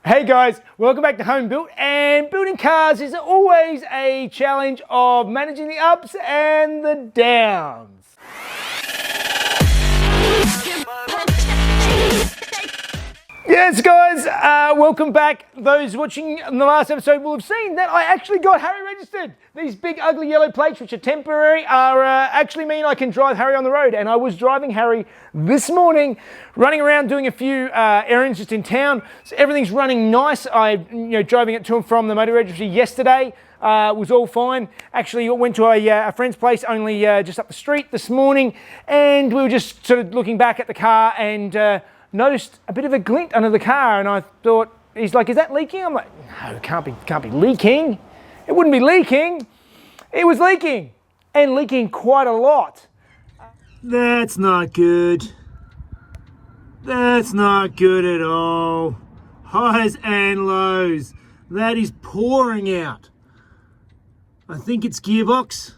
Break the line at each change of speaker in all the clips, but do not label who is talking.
Hey guys, welcome back to Home Built, and building cars is always a challenge of managing the ups and the downs. Yes guys, welcome back. Those watching the last episode will have seen that I actually got Harry registered. These big ugly yellow plates, which are temporary, are actually mean I can drive Harry on the road. And I was driving Harry this morning, running around doing a few errands just in town. So everything's running nice. Driving it to and from the motor registry yesterday was all fine. Actually, went to a friend's place only just up the street this morning, and we were just sort of looking back at the car and noticed a bit of a glint under the car, and I thought, he's like, is that leaking? I'm like, no, it can't be leaking. It wouldn't be leaking. It was leaking, and leaking quite a lot.
That's not good. That's not good at all. Highs and lows. That is pouring out. I think it's gearbox,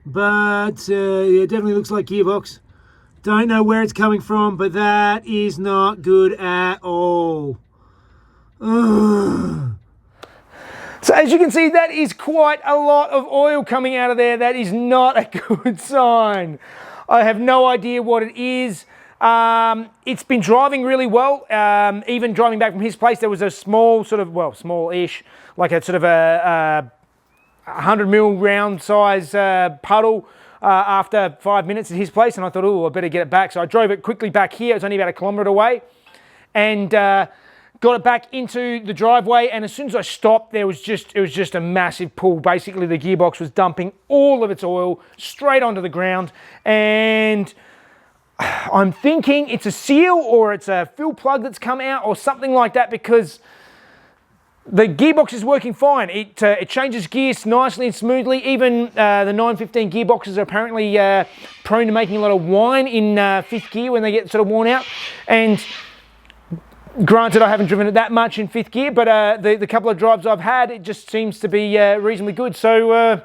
but it definitely looks like gearbox. Don't know where it's coming from, but that is not good at all. Ugh.
So as you can see, that is quite a lot of oil coming out of there. That is not a good sign. I have no idea what it is. It's been driving really well. Even driving back from his place, there was a small sort of, well, small-ish, like a sort of a 100 mil round size puddle after 5 minutes at his place, and I thought, oh, I better get it back. So I drove it quickly back here. It was only about 1 kilometre away, and got it back into the driveway. And as soon as I stopped, it was just a massive pull. Basically, the gearbox was dumping all of its oil straight onto the ground, and I'm thinking it's a seal or it's a fuel plug that's come out or something like that, because the gearbox is working fine. It changes gears nicely and smoothly. Even the 915 gearboxes are apparently prone to making a lot of whine in fifth gear when they get sort of worn out. And granted, I haven't driven it that much in fifth gear, but the couple of drives I've had, it just seems to be reasonably good. So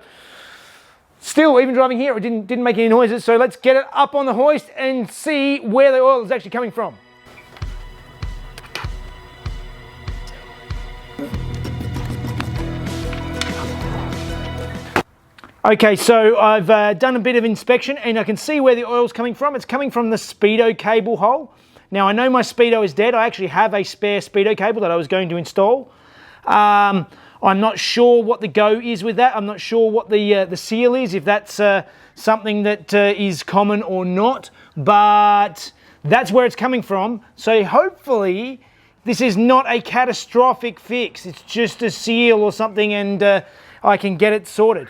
still, even driving here, it didn't make any noises. So let's get it up on the hoist and see where the oil is actually coming from. Okay, so I've done a bit of inspection, and I can see where the oil's coming from. It's coming from the speedo cable hole. Now, I know my speedo is dead. I actually have a spare speedo cable that I was going to install. I'm not sure what the go is with that. I'm not sure what the seal is, if that's something that is common or not, but that's where it's coming from. So hopefully this is not a catastrophic fix. It's just a seal or something, and I can get it sorted.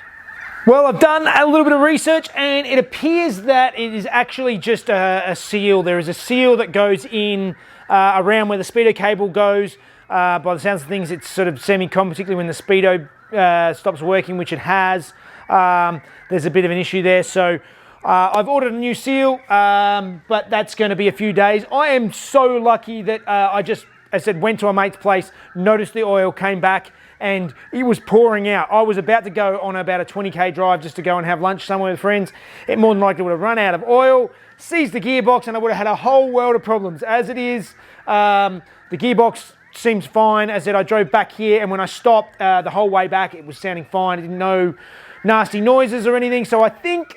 Well, I've done a little bit of research, and it appears that it is actually just a seal. There is a seal that goes in around where the speedo cable goes. By the sounds of things, it's sort of semi-common, particularly when the speedo stops working, which it has. There's a bit of an issue there. So I've ordered a new seal, but that's going to be a few days. I am so lucky that I said, went to a mate's place, noticed the oil, came back, and it was pouring out. I was about to go on about a 20k drive just to go and have lunch somewhere with friends. It more than likely would have run out of oil, seized the gearbox, and I would have had a whole world of problems. As it is, the gearbox seems fine. As I said, I drove back here, and when I stopped the whole way back, it was sounding fine. It didn't no nasty noises or anything. So I think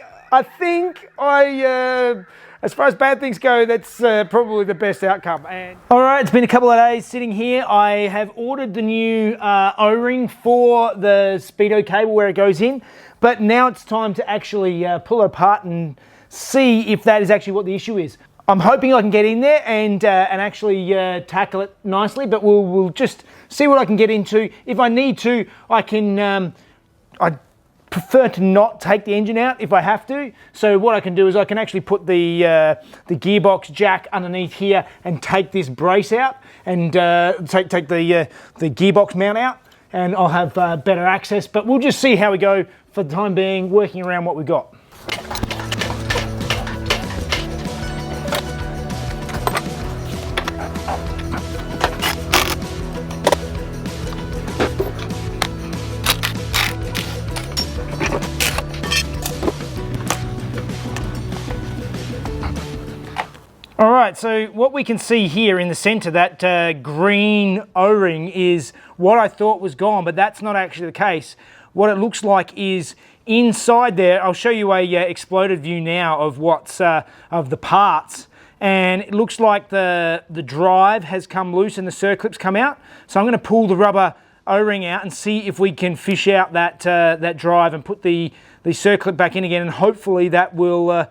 as far as bad things go, that's probably the best outcome. All right, it's been a couple of days sitting here. I have ordered the new O-ring for the speedo cable where it goes in, but now it's time to actually pull it apart and see if that is actually what the issue is. I'm hoping I can get in there and actually tackle it nicely, but we'll just see what I can get into. If I need to, I can. I prefer to not take the engine out if I have to. So what I can do is I can actually put the gearbox jack underneath here and take this brace out and take the gearbox mount out, and I'll have better access. But we'll just see how we go for the time being, working around what we've got. All right, so what we can see here in the center, that green O-ring is what I thought was gone, but that's not actually the case. What it looks like is inside there, I'll show you a exploded view now of what's of the parts, and it looks like the drive has come loose and the circlips come out. So I'm going to pull the rubber O-ring out and see if we can fish out that drive and put the circlip back in again, and hopefully that will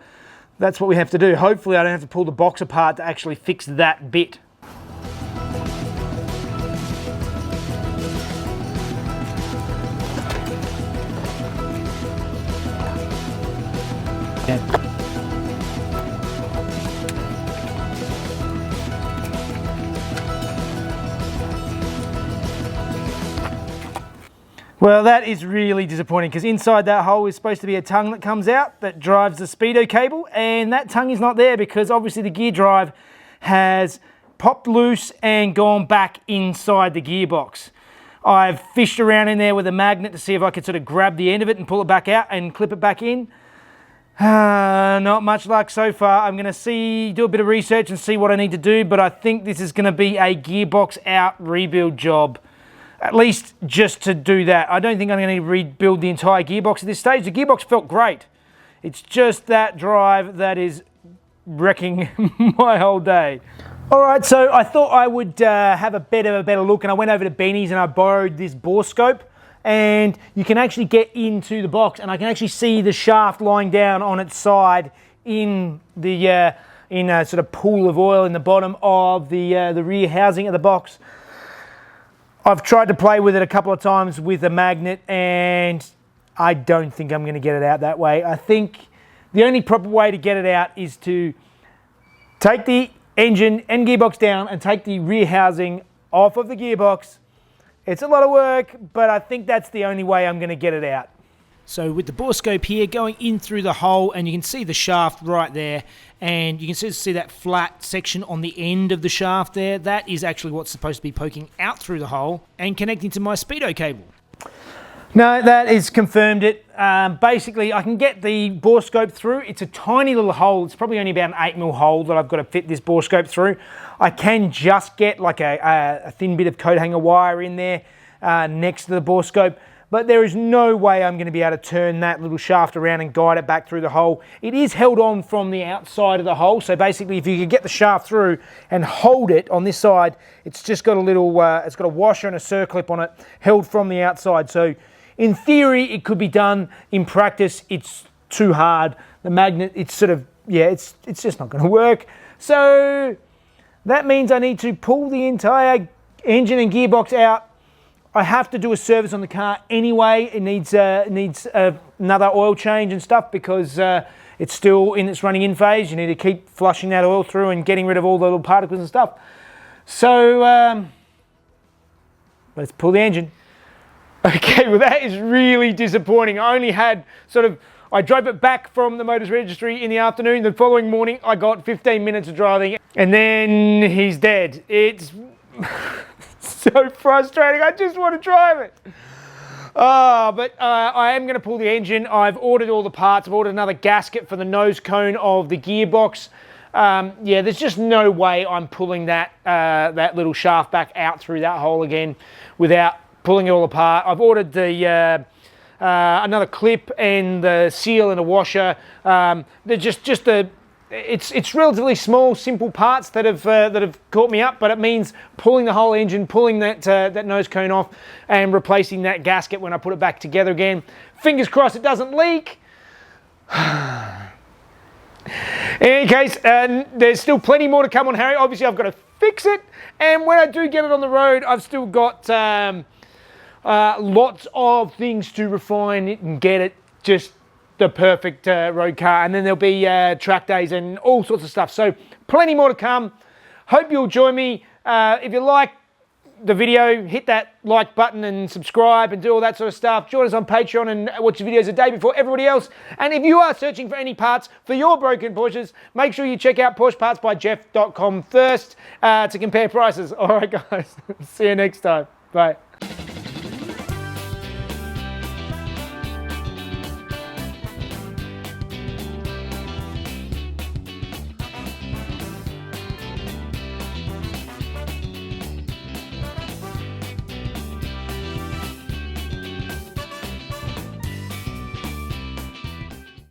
that's what we have to do. Hopefully I don't have to pull the box apart to actually fix that bit. Yeah. Well, that is really disappointing, because inside that hole is supposed to be a tongue that comes out that drives the speedo cable, and that tongue is not there because obviously the gear drive has popped loose and gone back inside the gearbox. I've fished around in there with a magnet to see if I could sort of grab the end of it and pull it back out and clip it back in. Not much luck so far. I'm going to do a bit of research and see what I need to do, but I think this is going to be a gearbox out rebuild job. At least just to do that. I don't think I'm going to need to rebuild the entire gearbox at this stage. The gearbox felt great. It's just that drive that is wrecking my whole day. All right, so I thought I would have a better look, and I went over to Benny's and I borrowed this bore scope, and you can actually get into the box and I can actually see the shaft lying down on its side in the in a sort of pool of oil in the bottom of the rear housing of the box. I've tried to play with it a couple of times with a magnet, and I don't think I'm going to get it out that way. I think the only proper way to get it out is to take the engine and gearbox down and take the rear housing off of the gearbox. It's a lot of work, but I think that's the only way I'm going to get it out. So with the bore scope here going in through the hole, and you can see the shaft right there, and you can see that flat section on the end of the shaft there. That is actually what's supposed to be poking out through the hole and connecting to my speedo cable. No, that is confirmed it. Basically, I can get the bore scope through. It's a tiny little hole. It's probably only about an 8mm hole that I've got to fit this bore scope through. I can just get like a thin bit of coat hanger wire in there next to the bore scope. But there is no way I'm going to be able to turn that little shaft around and guide it back through the hole. It is held on from the outside of the hole. So basically, if you could get the shaft through and hold it on this side, it's just got a little, it's got a washer and a circlip on it held from the outside. So in theory, it could be done. In practice, it's too hard. The magnet, it's sort of, yeah, it's just not going to work. So that means I need to pull the entire engine and gearbox out. I have to do a service on the car anyway. It needs another oil change and stuff because it's still in its running in phase. You need to keep flushing that oil through and getting rid of all the little particles and stuff. So let's pull the engine. Okay, well that is really disappointing. I only had I drove it back from the Motors Registry in the afternoon. The following morning I got 15 minutes of driving and then he's dead. It's so frustrating. I just want to drive it. But I am going to pull the engine. I've ordered all the parts. I've ordered another gasket for the nose cone of the gearbox. Yeah, there's just no way I'm pulling that little shaft back out through that hole again without pulling it all apart. I've ordered the another clip and the seal and a washer. They're just the. It's relatively small, simple parts that have caught me up, but it means pulling the whole engine, pulling that nose cone off, and replacing that gasket when I put it back together again. Fingers crossed it doesn't leak. In any case, there's still plenty more to come on Harry. Obviously, I've got to fix it, and when I do get it on the road, I've still got lots of things to refine it and get it just the perfect road car, and then there'll be track days and all sorts of stuff. So plenty more to come. Hope you'll join me. If you like the video, hit that like button and subscribe and do all that sort of stuff. Join us on Patreon and watch the videos a day before everybody else. And if you are searching for any parts for your broken Porsches, make sure you check out PorschePartsByJeff.com first to compare prices. All right, guys. See you next time. Bye.